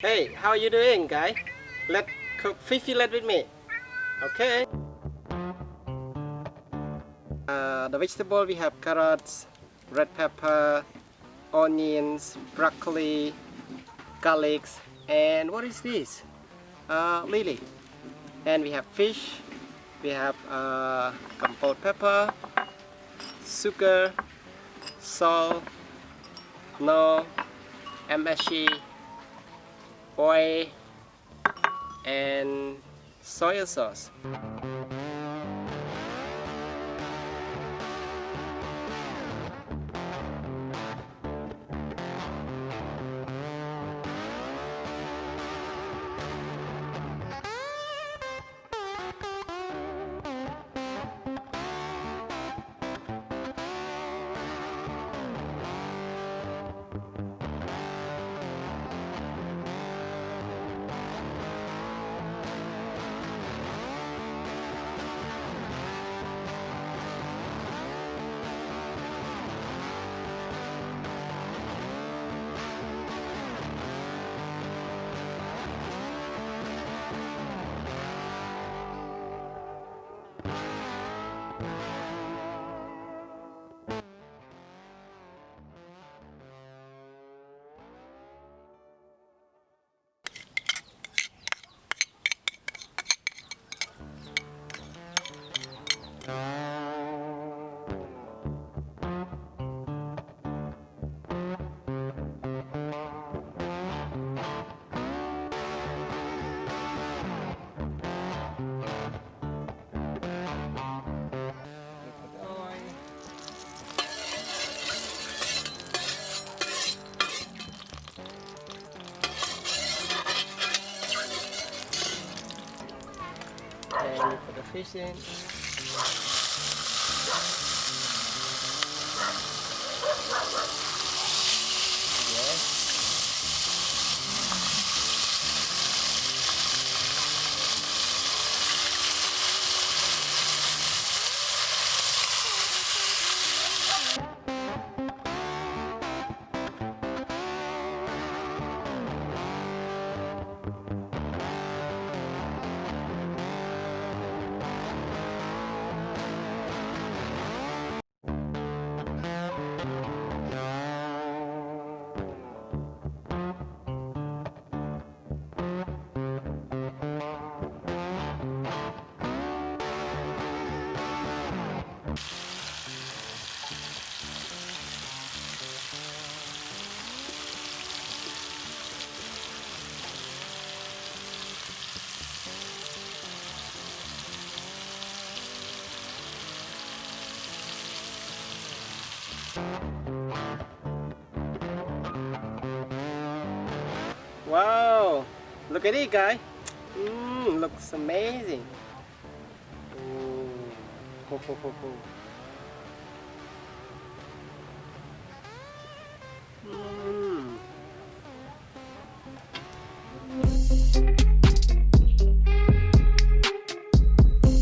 Hey, how are you doing, guy? Let's cook fish fillet with me. Okay. The vegetable we have carrots, red pepper, onions, broccoli, garlic, and what is this? Lily. And we have fish. We have compote pepper, sugar, salt, no, MSG, oil, and soy sauce. And you put the fish in. Yes. Wow, look at it, guy. Looks amazing. Ooh. Ho, ho, ho, ho.